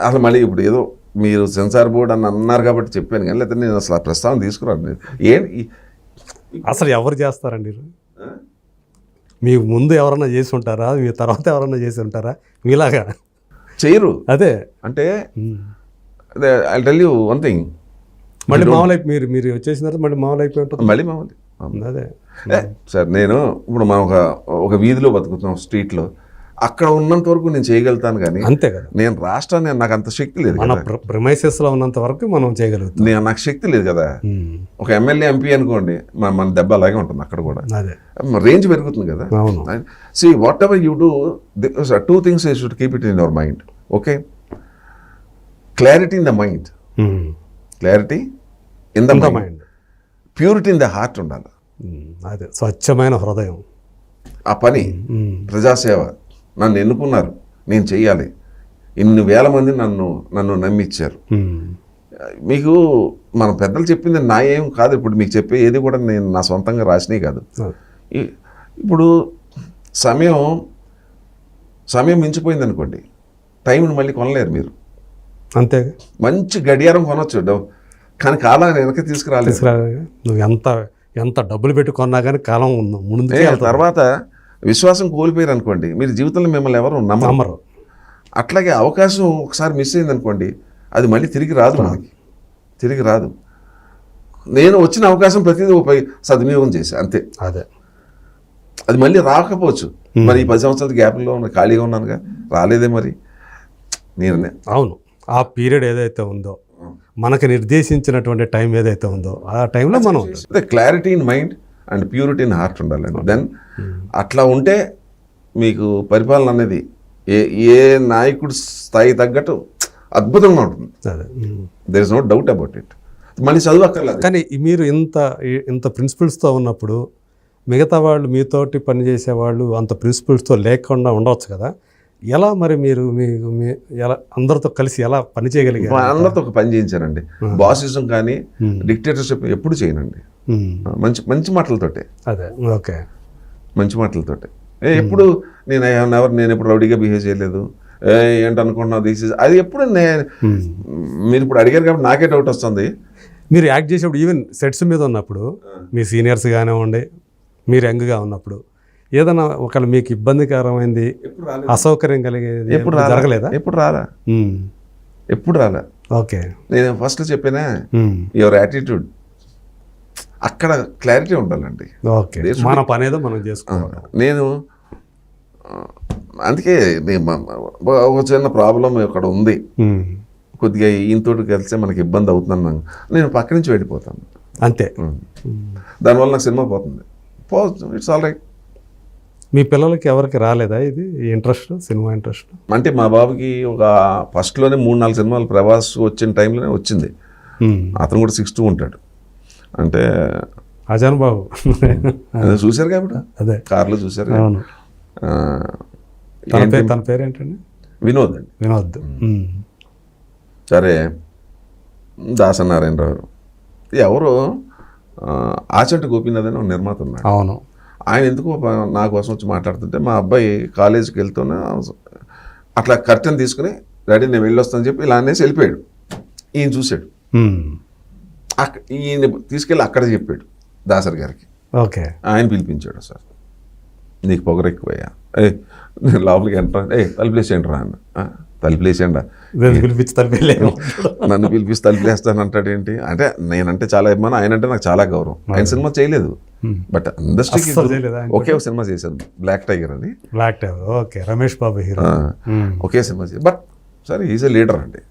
అసలు మళ్ళీ ఇప్పుడు ఏదో మీరు సెన్సార్ బోర్డు అని అన్నారు కాబట్టి చెప్పాను, కానీ లేకపోతే నేను అసలు ఆ ప్రస్తావన తీసుకురాను. ఏంటి అసలు ఎవరు చేస్తారండి? మీ ముందు ఎవరన్నా చేసి ఉంటారా, మీ తర్వాత ఎవరన్నా చేసి ఉంటారా మీలాగా? చేయరు. అదే అంటే I tell you one thing, మళ్ళీ మామూలు మీరు వచ్చేసిన తర్వాత మళ్ళీ మామూలు అయిపోయి ఉంటుంది. మళ్ళీ మామూలు. అదే సార్, నేను ఇప్పుడు మనం ఒక వీధిలో బతుకుతున్నాం, స్ట్రీట్లో, అక్కడ ఉన్నంత వరకు నేను చేయగలుగుతాను, కానీ అంతే కదా, నేను రాష్ట్రాన్ని నాకు అంత శక్తి లేదు. మన ప్రిమైసెస్లో ఉన్నంత వరకు మనం చేయగలుగుతాం. నాకు శక్తి లేదు కదా. ఒక ఎమ్మెల్యే ఎంపీ అనుకోండి, మన దెబ్బ అలాగే ఉంటుంది అక్కడ కూడా, అదే రేంజ్ పెరుగుతుంది కదా. అవును. See, whatever you do, there are 2 things you should keep it in your mind. Okay, clarity in the mind, clarity in the mind, purity in the heart ఉండాలి. అదే స్వచ్ఛమైన హృదయం. ఆ పని ప్రజాసేవ, నన్ను ఎన్నుకున్నారు, నేను చెయ్యాలి, ఇన్ని వేల మంది నన్ను నమ్మిచ్చారు. మీకు మన పెద్దలు చెప్పింది నా ఏం కాదు, ఇప్పుడు మీకు చెప్పే ఏది కూడా నేను నా సొంతంగా రాసినవి కాదు. ఇప్పుడు సమయం మించిపోయింది అనుకోండి, టైంని మళ్ళీ కొనలేరు మీరు. అంతే, మంచి గడియారం కొనొచ్చు, కానీ కాలాన్ని వెనక్కి తీసుకురాలేదు. నువ్వు ఎంత డబ్బులు పెట్టి కొన్నా కానీ కాలం ముందుకే. తర్వాత విశ్వాసం కోల్పోయారు అనుకోండి, మీరు జీవితంలో మిమ్మల్ని ఎవరు నమ్మరు. అట్లాగే అవకాశం ఒకసారి మిస్ అయింది అనుకోండి, అది మళ్ళీ తిరిగి రాదు, మనకి తిరిగి రాదు. నేను వచ్చిన అవకాశం ప్రతిదీ సద్వినియోగం చేశా, అంతే. అదే, అది మళ్ళీ రాకపోవచ్చు. మరి ఈ 10 సంవత్సరాల గ్యాప్లో ఖాళీగా ఉన్నానుగా, రాలేదే మరి నేను. అవును, ఆ పీరియడ్ ఏదైతే ఉందో, మనకు నిర్దేశించినటువంటి టైం ఏదైతే ఉందో, ఆ టైంలో మనం clarity in mind and purity in heart ఉండాలండి. దెన్ అట్లా ఉంటే మీకు పరిపాలన అనేది ఏ నాయకుడు స్థాయి తగ్గట్టు అద్భుతంగా ఉంటుంది. There is no doubt about it. మళ్ళీ చదువు అక్కర్లేదు. కానీ మీరు ఇంత ప్రిన్సిపల్స్తో ఉన్నప్పుడు మిగతా వాళ్ళు మీతోటి పనిచేసే వాళ్ళు అంత ప్రిన్సిపల్స్తో లేకుండా ఉండవచ్చు కదా, ఎలా మరి మీరు ఎలా అందరితో కలిసి ఎలా పని చేయగలిగారు? అందరితో ఒక పని చేయించానండి. బాసిజం కానీ డిక్టేటర్షిప్ ఎప్పుడు చేయనండి. మంచి మాటలతోటే. అదే, ఓకే, మంచి మాటలతోటే. ఎప్పుడు నేను ఎప్పుడు రౌడీగా బిహేవ్ చేయలేదు, ఏంటనుకుంటున్నావు అది ఎప్పుడు మీరు ఇప్పుడు అడిగారు కాబట్టి నాకే డౌట్ వస్తుంది. మీరు యాక్ట్ చేసేప్పుడు ఈవెన్ సెట్స్ మీద ఉన్నప్పుడు మీ సీనియర్స్ కానివ్వండి, మీరు యంగ్గా ఉన్నప్పుడు ఏదైనా ఒకవేళ మీకు ఇబ్బందికరమైంది, అసౌకర్యం కలిగేది ఎప్పుడు జరగలేదా? ఎప్పుడు రాలే. ఓకే, నేను ఫస్ట్ చెప్పినా యువర్ యాటిట్యూడ్ అక్కడ క్లారిటీ ఉండాలండి. ఓకే, మన పని ఏదో మనం చేసుకోవాలి. నేను అందుకే ఒక చిన్న ప్రాబ్లం ఇక్కడ ఉంది, కొద్దిగా ఈయనతో కలిస్తే మనకి ఇబ్బంది అవుతుందన్నా నేను పక్క నుంచి వెళ్ళిపోతాను అంతే. దానివల్ల నాకు సినిమా పోతుంది. It's all right. మీ పిల్లలకి ఎవరికి రాలేదా ఇది ఇంట్రెస్ట్, సినిమా ఇంట్రెస్ట్? అంటే మా బాబుకి ఒక ఫస్ట్లోనే 3-4 సినిమాలు ప్రభాస్ వచ్చిన టైంలోనే వచ్చింది. అతను కూడా 6'2" ఉంటాడు. అంటే అజాన్ బాబు చూశారు కాబట్టి అదే కార్లో చూశారు. తన పేరు ఏంటండి? వినోద్ అండి. వినోద్. సరే, దాసనారాయణరావు ఎవరు ఆచంట గోపీనాథ్ అని ఒక నిర్మాత ఉన్నాడు. అవును. ఆయన ఎందుకు నా కోసం వచ్చి మాట్లాడుతుంటే మా అబ్బాయి కాలేజీకి వెళ్తూనే అట్లా కర్టెన్ తీసుకుని డాడీ నేను వెళ్ళొస్తానని చెప్పి ఇలా అనేసి వెళ్ళిపోయాడు. ఈయన చూశాడు, ఈయన తీసుకెళ్ళి అక్కడ చెప్పాడు దాసరి గారికి. ఓకే, ఆయన పిలిపించాడు. సార్ నీకు పొగరు ఎక్కువయ్యా, నేను లోపలికి ఎంట్రా, తలుపులేసేయండి రా అన్న. తలుపులేసేయండి, నన్ను పిలిపిస్తే తలుపులేస్తాను అంటాడు. ఏంటి అంటే నేనంటే చాలా అభిమానం, ఆయన అంటే నాకు చాలా గౌరవం. ఆయన సినిమా చేయలేదు, బట్ ఇండస్ట్రీకి ఒకే ఒక సినిమా చేశాను, బ్లాక్ టైగర్ అని. Black tiger, okay, Ramesh Babu hero. ఒకే సినిమా చేసి, బట్ సరే ఈజ్ ఏ లీడర్ అండి,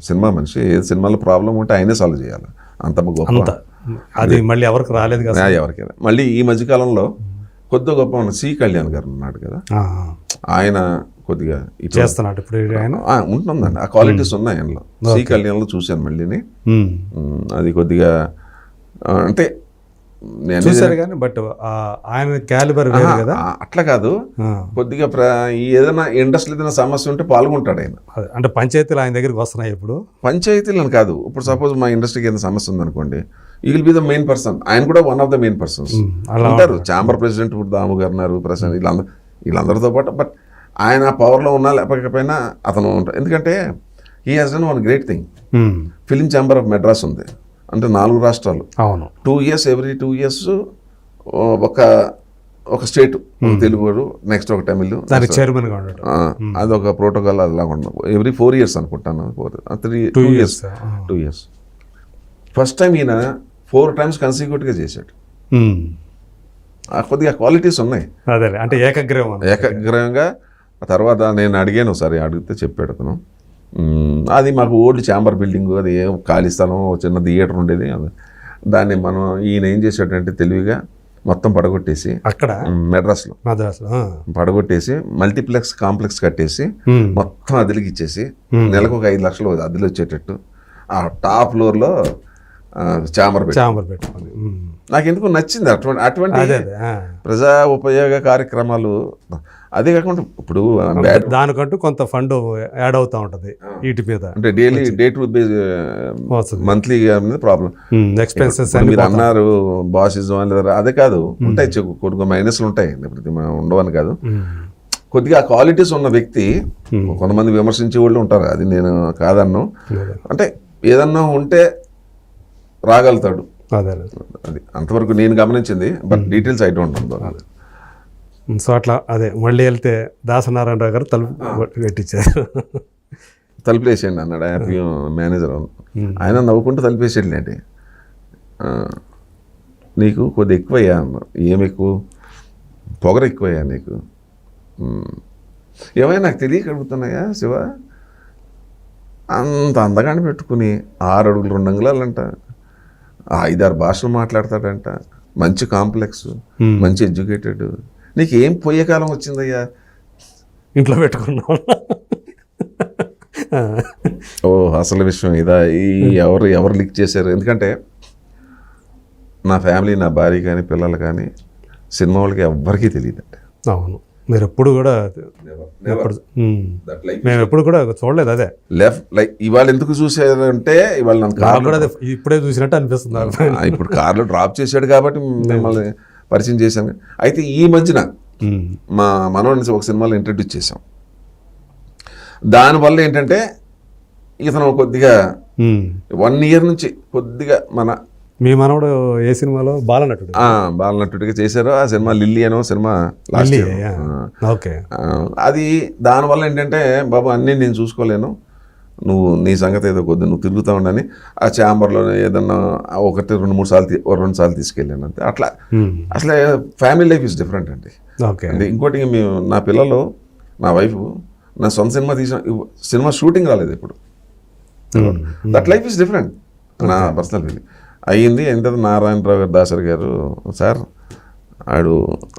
సినిమా మనిషి. ఏ సినిమాలో ప్రాబ్లం ఉంటే ఆయనే సాల్వ్ చేయాలి, అంత గొప్ప. అది మళ్ళీ ఎవరికి రాలేదు కదా, ఎవరికైనా. మళ్ళీ ఈ మధ్యకాలంలో కొద్దిగా గొప్ప ఉన్న సి కళ్యాణ్ గారు ఉన్నాడు కదా, ఆయన కొద్దిగా చేస్తున్నాడు ఇప్పుడు. ఉంటుందండి, ఆ క్వాలిటీస్ ఉన్నాయి ఆయనలో. సి కళ్యాణ్లో చూశాను మళ్ళీని. అది కొద్దిగా అంటే చూసారు కానీ, బట్ ఆయన క్యాలిబర్ కదా, అట్లా కాదు. కొద్దిగా ఏదైనా ఇండస్ట్రీ ఏదైనా సమస్య ఉంటే పాల్గొంటాడు ఆయన. అంటే పంచాయతీలు ఆయన దగ్గరికి వస్తున్నాయి ఇప్పుడు. పంచాయతీలు అని కాదు, ఇప్పుడు సపోజ్ మా ఇండస్ట్రీకి ఏదైనా సమస్య ఉందనుకోండి, ఈ will be the main person. ఆయన కూడా one of the main persons ఉంటారు. ఛాంబర్ ప్రెసిడెంట్ ఇప్పుడు దాము గారు ఉన్నారు, ప్రెసిడెంట్, వీళ్ళందరితో పాటు. బట్ ఆయన పవర్లో ఉన్నా లేకపోయినా అతను ఉంటాడు. ఎందుకంటే he has done one great thing. Film chamber of Madras ఉంది, అంటే 4 రాష్ట్రాలు. అవును, 2 years, ఎవ్రీ 2 years ఒక స్టేట్, తెలుగు, నెక్స్ట్ ఒక తమిళ్, చైర్మన్. అది ఒక ప్రోటోకాల్, అలా ఉండదు. ఎవ్రీ 4 years అనుకుంటాను, 2 years. ఫస్ట్ టైం ఈయన 4 times కన్సిక్యూటివ్గా చేశాడు. కొద్దిగా క్వాలిటీస్ ఉన్నాయి. అదే అంటే ఏకగ్రహంగా. తర్వాత నేను అడిగాను ఒకసారి, అడిగితే చెప్పాడు అతను, అది మాకు ఓల్డ్ ఛాంబర్ బిల్డింగ్, అది ఖాళీ స్థలం, చిన్న థియేటర్ ఉండేది. దాన్ని మనం ఈయన ఏం చేశాడంటే తెలివిగా మొత్తం పడగొట్టేసి అక్కడ మెడ్రాస్లో పడగొట్టేసి మల్టీప్లెక్స్ కాంప్లెక్స్ కట్టేసి మొత్తం అద్దెలకి ఇచ్చేసి నెలకు ఒక 5 లక్షలు అద్దెలు వచ్చేటట్టు ఆ టాప్ ఫ్లోర్లో ఛాంబర్ పెట్టుకుంది. నాకు ఎందుకు నచ్చింది అటువంటి ప్రజా ఉపయోగ కార్యక్రమాలు. అదే కాకుండా ఇప్పుడు దానికంటూ కొంత ఫండ్ యాడ్ అవుతా ఉంటది వీటి మీద, అంటే daily day to base monthly problem expenses మీరు అన్నారు. బాసిజం లేదా అదే కాదు, ఉంటాయి కొన్ని మైనస్లు ఉంటాయి, ఉండవని కాదు. కొద్దిగా క్వాలిటీస్ ఉన్న వ్యక్తి, కొంతమంది విమర్శించే వాళ్ళు ఉంటారు, అది నేను కాదన్ను. అంటే ఏదన్నా ఉంటే రాగలుగుతాడు, అది అంతవరకు నేను గమనించింది. But details I don't know. So అట్లా అదే మళ్ళీ వెళ్తే దాసనారాయణరావు గారు తలుపు పెట్టించారు. తలుపులు వేసేయండి అన్నాడు హ్యాపీ మేనేజర్. ఆయన నవ్వుకుంటూ తలుపేసేయండి. నీకు కొద్దిగా ఎక్కువయ్యా అన్నారు. ఏమి ఎక్కువ? పొగరు ఎక్కువయ్యా నీకు. ఏమైనా నాకు తెలియక అడుగుతున్నాయా శివ? అంత అందగాని పెట్టుకుని 6 అడుగులు 2 అంగుళాలంట, 5-6 భాషలు మాట్లాడతాడంట, మంచి కాంప్లెక్స్, మంచి ఎడ్యుకేటెడ్. నీకు ఏం పోయే కాలం వచ్చిందయ్యా? ఇంట్లో పెట్టుకున్నావు. ఓ అసలు విషయం ఇదా? ఎవరు లీక్ చేశారు? ఎందుకంటే నా ఫ్యామిలీ, నా భార్య కానీ పిల్లలు కానీ సినిమా వాళ్ళకి ఎవ్వరికీ తెలియదండి. అవును, మీరు ఎప్పుడు కూడా మేము ఎప్పుడు కూడా చూడలేదు. అదే లైక్ ఇవాళ ఎందుకు చూసారంటే ఇవాళ నన్ను కార్లో ఇప్పుడే చూసినట్టు అనిపిస్తుంది. ఇప్పుడు కార్లో డ్రాప్ చేశాడు కాబట్టి మిమ్మల్ని పరిచయం చేశాను. అయితే ఈ మధ్యన మా మనోడిని ఒక సినిమాలో ఇంట్రడ్యూస్ చేశాం. దానివల్ల ఏంటంటే ఇతను కొద్దిగా ఉమ్. 1 year నుంచి కొద్దిగా మన మీ మనవడు ఏ సినిమాలో బాలనటుడు? బాలనటుడిగా చేశారు. ఆ సినిమా లిల్లీ అనో cinema last lily, year. Okay. అది దానివల్ల ఏంటంటే బాబు అన్నీ నేను చూసుకోలేను, నువ్వు నీ సంగతి ఏదో కొద్ది నువ్వు తిరుగుతూ ఉండని ఆ ఛాంబర్లో ఏదన్నా 2 సార్లు తీసుకెళ్ళాను అంతే. అట్లా అసలే ఫ్యామిలీ లైఫ్ ఇస్ డిఫరెంట్ అండి. ఓకే. అంటే ఇంకోటి మేము నా పిల్లలు నా వైఫ్ నా సొంత సినిమా తీసిన సినిమా షూటింగ్ రాలేదు ఇప్పుడు. That life is different. నా పర్సనల్ ఫీలింగ్ అయ్యింది. ఎంత నారాయణరావు గారు దాసరి గారు సార్ ఆడు